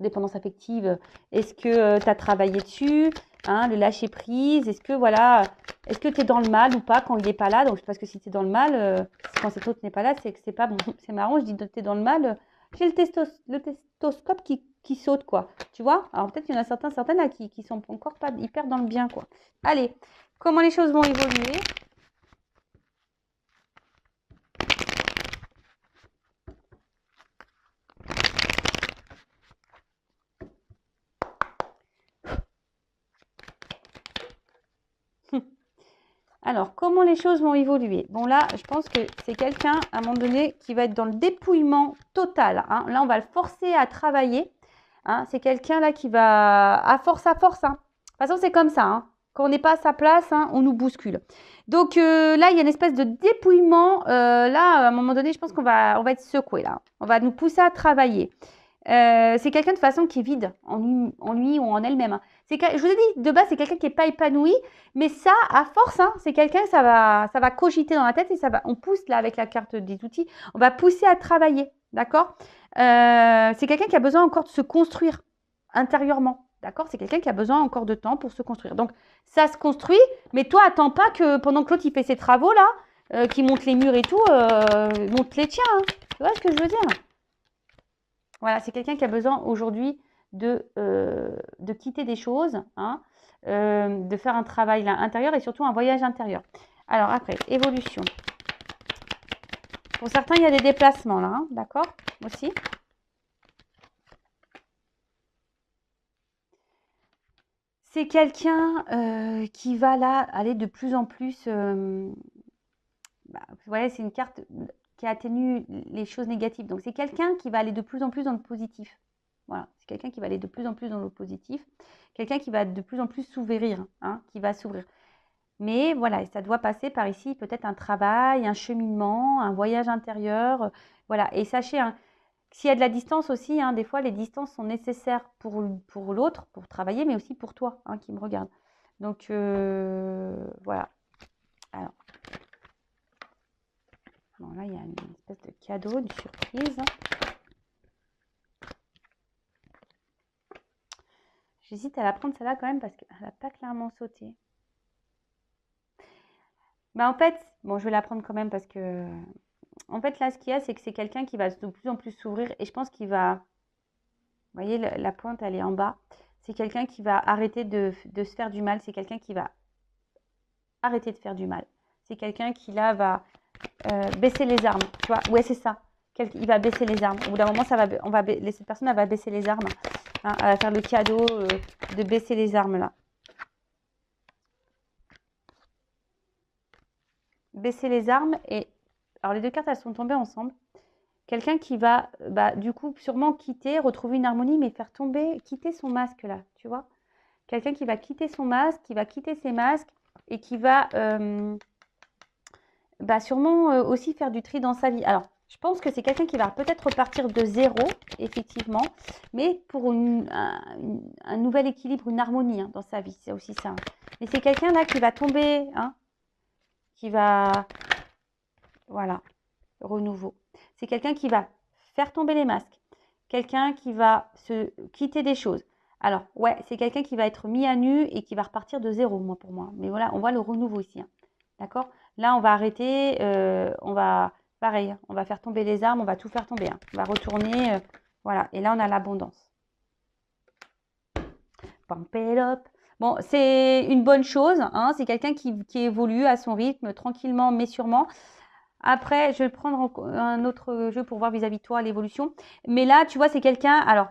dépendance affective? Est-ce que tu as travaillé dessus, hein, le lâcher prise? Est-ce que, voilà, est-ce que tu es dans le mal ou pas quand il n'est pas là? Donc, parce que si tu es dans le mal, quand cet autre n'est pas là, c'est que c'est pas bon. C'est marrant, je dis que tu es dans le mal. J'ai le testoscope qui saute, quoi. Tu vois? Alors, peut-être qu'il y en a certaines là qui sont encore pas hyper dans le bien, quoi. Allez, comment les choses vont évoluer? Alors, comment les choses vont évoluer? Bon, là, je pense que c'est quelqu'un, à un moment donné, qui va être dans le dépouillement total. Hein. Là, on va le forcer à travailler. Hein. C'est quelqu'un, là, qui va à force. Hein. De toute façon, c'est comme ça. Hein. Quand on n'est pas à sa place, hein, on nous bouscule. Donc, là, il y a une espèce de dépouillement. Là, à un moment donné, je pense qu'on va être secoué, là. On va nous pousser à travailler. C'est quelqu'un, de façon, qui est vide en lui ou en elle-même. Hein. Je vous ai dit, de base, c'est quelqu'un qui n'est pas épanoui. Mais ça, à force, hein, c'est quelqu'un, ça va cogiter dans la tête et on pousse là avec la carte des outils, on va pousser à travailler, d'accord? C'est quelqu'un qui a besoin encore de se construire intérieurement, d'accord? C'est quelqu'un qui a besoin encore de temps pour se construire. Donc, ça se construit, mais toi, attends pas que pendant que l'autre, il fait ses travaux là, qui monte les murs et tout, monte les tiens, hein. Tu vois ce que je veux dire? Voilà, c'est quelqu'un qui a besoin aujourd'hui de quitter des choses, hein, de faire un travail là, intérieur et surtout un voyage intérieur. Alors après, évolution. Pour certains, il y a des déplacements là, hein, d'accord? Aussi. C'est quelqu'un qui va là aller de plus en plus. Vous voyez, c'est une carte qui atténue les choses négatives. Donc c'est quelqu'un qui va aller de plus en plus dans le positif. Voilà, c'est quelqu'un qui va aller de plus en plus dans le positif. Quelqu'un qui va de plus en plus s'ouvrir, hein, qui va s'ouvrir. Mais voilà, ça doit passer par ici peut-être un travail, un cheminement, un voyage intérieur, Voilà, et sachez, hein, s'il y a de la distance aussi, hein, des fois, les distances sont nécessaires pour l'autre, pour travailler, mais aussi pour toi, hein, qui me regarde. Donc, voilà. Alors, bon, là, il y a une espèce de cadeau, une surprise. J'hésite à la prendre celle-là quand même parce qu'elle n'a pas clairement sauté. Bah, en fait, bon, je vais la prendre quand même parce que, en fait, là, ce qu'il y a, c'est que c'est quelqu'un qui va de plus en plus s'ouvrir et je pense qu'il va, vous voyez, la pointe, elle est en bas. C'est quelqu'un qui va arrêter de se faire du mal. C'est quelqu'un qui va arrêter de faire du mal. C'est quelqu'un qui, là, va baisser les armes. Tu vois, ouais, c'est ça. Il va baisser les armes. Au bout d'un moment, cette personne, elle va baisser les armes. Hein, elle va faire le cadeau de baisser les armes, là. Baisser les armes et... Alors, les deux cartes, elles sont tombées ensemble. Quelqu'un qui va, du coup, sûrement quitter, retrouver une harmonie, mais faire tomber, quitter son masque, là, tu vois. Quelqu'un qui va quitter son masque, qui va quitter ses masques et qui va sûrement aussi faire du tri dans sa vie. Alors, je pense que c'est quelqu'un qui va peut-être repartir de zéro, effectivement, mais pour un nouvel équilibre, une harmonie hein, dans sa vie, c'est aussi ça. Mais c'est quelqu'un là qui va tomber, hein, qui va, voilà, renouveau. C'est quelqu'un qui va faire tomber les masques, quelqu'un qui va se quitter des choses. Alors, ouais, c'est quelqu'un qui va être mis à nu et qui va repartir de zéro, moi, pour moi. Mais voilà, on voit le renouveau ici. Hein. D'accord? Là, on va arrêter, on va, pareil, on va faire tomber les armes, on va tout faire tomber. Hein. On va retourner, voilà. Et là, on a l'abondance. Pump it up. Bon, c'est une bonne chose. Hein. C'est quelqu'un qui évolue à son rythme, tranquillement, mais sûrement. Après, je vais prendre un autre jeu pour voir vis-à-vis de toi l'évolution. Mais là, tu vois, c'est quelqu'un... Alors,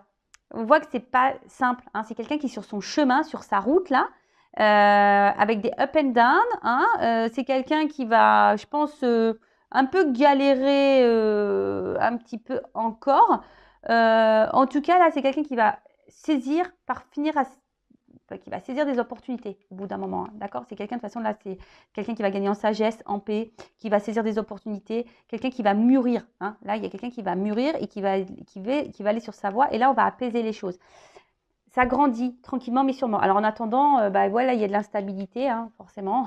on voit que c'est pas simple. Hein, c'est quelqu'un qui est sur son chemin, sur sa route, là, avec des up and down. Hein, c'est quelqu'un qui va, je pense, un peu galérer un petit peu encore. En tout cas, là, c'est quelqu'un qui va saisir, qui va saisir des opportunités au bout d'un moment. Hein, d'accord? C'est quelqu'un, de toute façon, là, c'est quelqu'un qui va gagner en sagesse, en paix, qui va saisir des opportunités, quelqu'un qui va mûrir. Hein. Là, il y a quelqu'un qui va mûrir et qui va aller sur sa voie. Et là, on va apaiser les choses. Ça grandit tranquillement, mais sûrement. Alors, en attendant, voilà, il y a de l'instabilité, hein, forcément.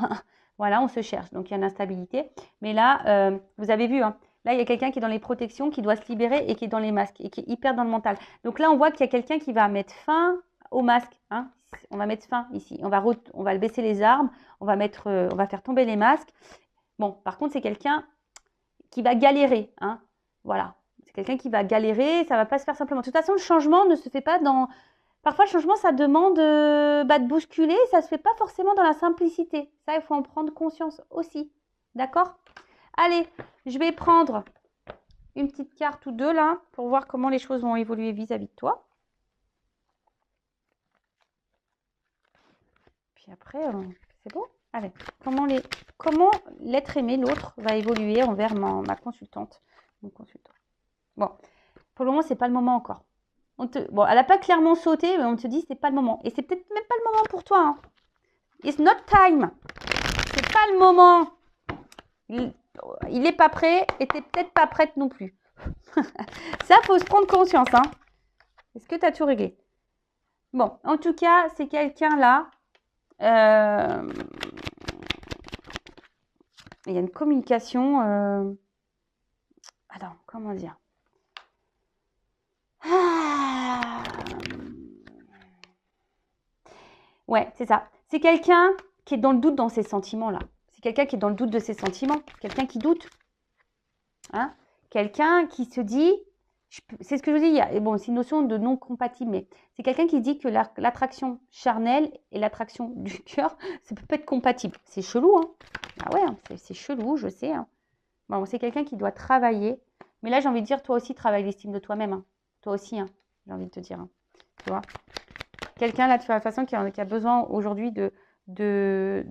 Voilà, on se cherche. Donc, il y a de l'instabilité. Mais là, vous avez vu, hein, là, il y a quelqu'un qui est dans les protections, qui doit se libérer et qui est dans les masques et qui est hyper dans le mental. Donc là, on voit qu'il y a quelqu'un qui va mettre fin au masque. Hein. On va mettre fin ici. On va baisser les armes. On va faire tomber les masques. Bon, par contre, c'est quelqu'un qui va galérer. Hein. Voilà. C'est quelqu'un qui va galérer. Ça ne va pas se faire simplement. De toute façon, le changement ne se fait pas dans... Parfois, le changement, ça demande de bousculer. Ça ne se fait pas forcément dans la simplicité. Ça, il faut en prendre conscience aussi. D'accord? Allez, je vais prendre une petite carte ou deux là pour voir comment les choses vont évoluer vis-à-vis de toi. Puis après, c'est bon. Allez, comment l'être aimé, l'autre, va évoluer envers ma consultante, mon consultant. Bon, pour le moment, c'est pas le moment encore. Bon, elle n'a pas clairement sauté, mais on te dit c'est pas le moment. Et c'est peut-être même pas le moment pour toi. Hein. It's not time. C'est pas le moment. Il n'est pas prêt et tu n'es peut-être pas prête non plus. Ça, il faut se prendre conscience. Hein. Est-ce que tu as tout réglé? Bon, en tout cas, c'est quelqu'un là. Il y a une communication. Attends, comment dire? Ouais, c'est ça. C'est quelqu'un qui est dans le doute dans ses sentiments là. C'est quelqu'un qui est dans le doute de ses sentiments. Quelqu'un qui doute. Hein? Quelqu'un qui se dit, c'est ce que je dis, bon, c'est une notion de non compatible, mais c'est quelqu'un qui dit que l'attraction charnelle et l'attraction du cœur, ça peut pas être compatible. C'est chelou, hein? Ah ouais, c'est chelou, je sais. Hein. Bon, c'est quelqu'un qui doit travailler. Mais là, j'ai envie de dire, toi aussi, travaille l'estime de toi-même. Hein. Toi aussi, hein, j'ai envie de te dire. Hein. Tu vois? Quelqu'un, là, de toute façon, qui a besoin aujourd'hui de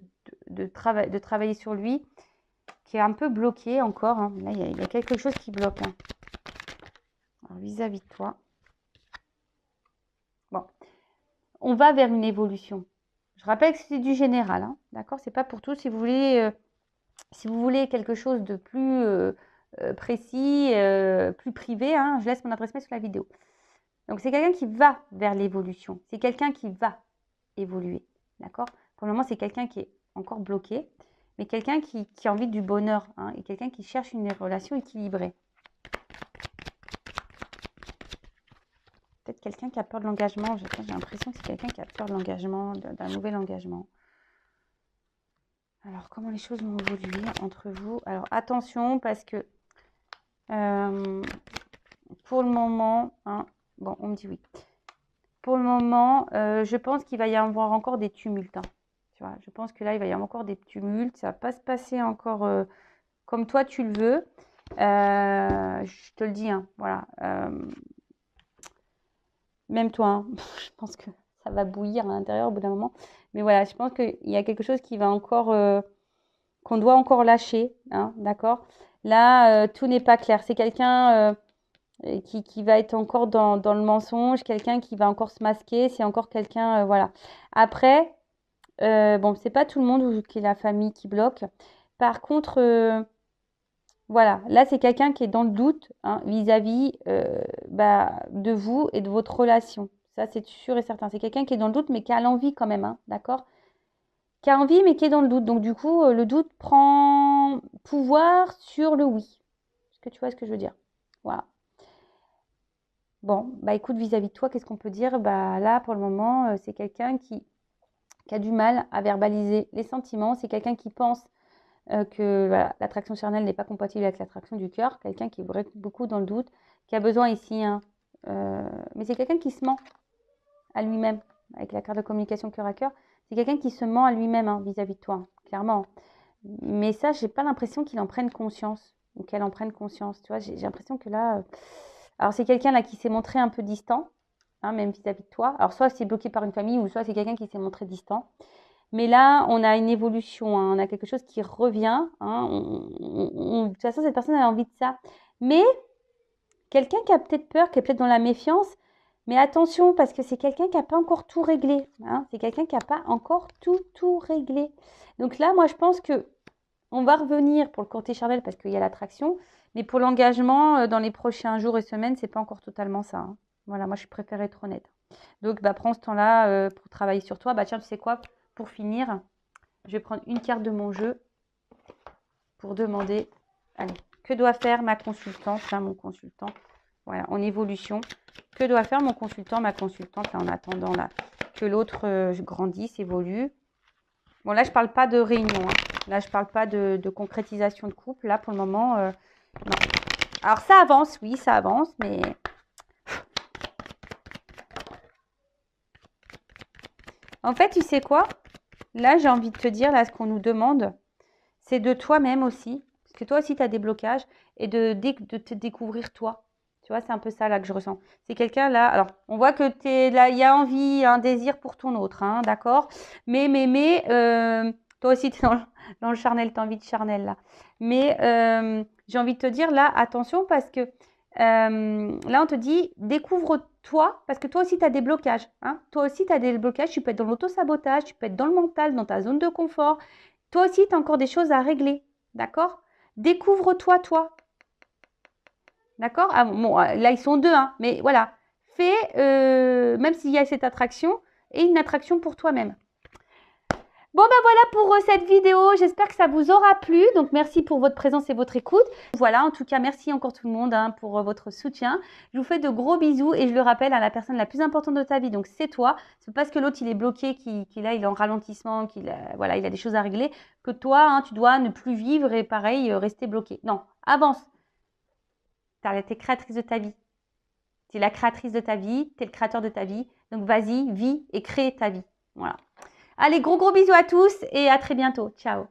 travailler sur lui, qui est un peu bloqué encore. Hein. Là, il y a quelque chose qui bloque. Hein. Alors, vis-à-vis de toi. Bon. On va vers une évolution. Je rappelle que c'est du général. Hein. D'accord? C'est pas pour tout. Si vous voulez quelque chose de plus précis, plus privé, hein, je laisse mon adresse mail sous la vidéo. Donc, c'est quelqu'un qui va vers l'évolution. C'est quelqu'un qui va évoluer. D'accord? Pour le moment, c'est quelqu'un qui est encore bloqué, mais quelqu'un qui a envie du bonheur, hein, et quelqu'un qui cherche une relation équilibrée. Peut-être quelqu'un qui a peur de l'engagement. J'ai l'impression que c'est quelqu'un qui a peur de l'engagement, d'un nouvel engagement. Alors, comment les choses vont évoluer entre vous? Alors, attention, parce que pour le moment, hein, bon, on me dit oui. Pour le moment, je pense qu'il va y avoir encore des tumultes. Hein, tu vois, je pense que là, il va y avoir encore des tumultes. Ça ne va pas se passer encore comme toi, tu le veux. Je te le dis, hein, voilà. Même toi, hein, je pense que ça va bouillir à l'intérieur au bout d'un moment. Mais voilà, je pense qu'il y a quelque chose qui va encore, qu'on doit encore lâcher, hein, d'accord? Là, tout n'est pas clair. C'est quelqu'un qui va être encore dans le mensonge, quelqu'un qui va encore se masquer, c'est encore quelqu'un, voilà. Après, bon, c'est pas tout le monde qui est la famille qui bloque. Par contre, voilà, là, c'est quelqu'un qui est dans le doute, hein, vis-à-vis de vous et de votre relation. Ça, c'est sûr et certain. C'est quelqu'un qui est dans le doute, mais qui a l'envie quand même, hein, d'accord? Qui a envie, mais qui est dans le doute. Donc, du coup, le doute prend pouvoir sur le oui. Est-ce que tu vois ce que je veux dire? Voilà. Bon, bah écoute, vis-à-vis de toi, qu'est-ce qu'on peut dire? Bah là, pour le moment, c'est quelqu'un qui a du mal à verbaliser les sentiments. C'est quelqu'un qui pense que voilà, l'attraction charnelle n'est pas compatible avec l'attraction du cœur. Quelqu'un qui est beaucoup dans le doute, qui a besoin ici, hein, mais c'est quelqu'un qui se ment à lui-même, avec la carte de communication cœur à cœur. C'est quelqu'un qui se ment à lui-même, hein, vis-à-vis de toi, hein, clairement. Mais ça, j'ai pas l'impression qu'il en prenne conscience, ou qu'elle en prenne conscience. Tu vois, j'ai l'impression que là... Alors, c'est quelqu'un là qui s'est montré un peu distant, hein, même vis-à-vis de toi. Alors, soit c'est bloqué par une famille, ou soit c'est quelqu'un qui s'est montré distant. Mais là, on a une évolution, hein, on a quelque chose qui revient. Hein, de toute façon, cette personne a envie de ça. Mais quelqu'un qui a peut-être peur, qui est peut-être dans la méfiance, mais attention, parce que c'est quelqu'un qui n'a pas encore tout réglé. Hein, c'est quelqu'un qui n'a pas encore tout réglé. Donc là, moi, je pense que on va revenir pour le côté charnel parce qu'il y a l'attraction. Mais pour l'engagement, dans les prochains jours et semaines, c'est pas encore totalement ça. Hein. Voilà, moi, je préfère être honnête. Donc, bah, prends ce temps-là pour travailler sur toi. Bah, tiens, tu sais quoi? Pour finir, je vais prendre une carte de mon jeu pour demander, allez, que doit faire ma consultante, là, mon consultant, voilà, en évolution. Que doit faire mon consultant, ma consultante, là, en attendant là, que l'autre grandisse, évolue. Bon, là, je ne parle pas de réunion. Hein. Là, je ne parle pas de concrétisation de couple. Là, pour le moment, non. Alors, ça avance, oui, ça avance, mais... En fait, tu sais quoi? Là, j'ai envie de te dire, là, ce qu'on nous demande, c'est de toi-même aussi. Parce que toi aussi, tu as des blocages. Et de te découvrir toi. Tu vois, c'est un peu ça, là, que je ressens. C'est quelqu'un, là... Alors, on voit que t'es là, il y a envie, un désir pour ton autre, hein, d'accord? Mais, toi aussi, tu es dans le charnel, tu as envie de charnel, là. Mais j'ai envie de te dire, là, attention, parce que là, on te dit, découvre-toi, parce que toi aussi, tu as des blocages. Hein. Toi aussi, tu as des blocages. Tu peux être dans l'auto-sabotage, tu peux être dans le mental, dans ta zone de confort. Toi aussi, tu as encore des choses à régler. D'accord? Découvre-toi, toi. D'accord? Ah, bon, là, ils sont deux, hein, mais voilà. Fais, même s'il y a cette attraction, et une attraction pour toi-même. Bon, ben voilà pour cette vidéo. J'espère que ça vous aura plu. Donc, merci pour votre présence et votre écoute. Voilà, en tout cas, merci encore tout le monde hein, pour votre soutien. Je vous fais de gros bisous et je le rappelle à la personne la plus importante de ta vie. Donc, c'est toi. C'est parce que l'autre, il est bloqué, qu'il est en ralentissement, voilà, il a des choses à régler, que toi, hein, tu dois ne plus vivre et pareil, rester bloqué. Non, avance. Tu es créatrice de ta vie. Tu es la créatrice de ta vie. Tu es le créateur de ta vie. Donc, vas-y, vis et crée ta vie. Voilà. Allez, gros bisous à tous et à très bientôt. Ciao.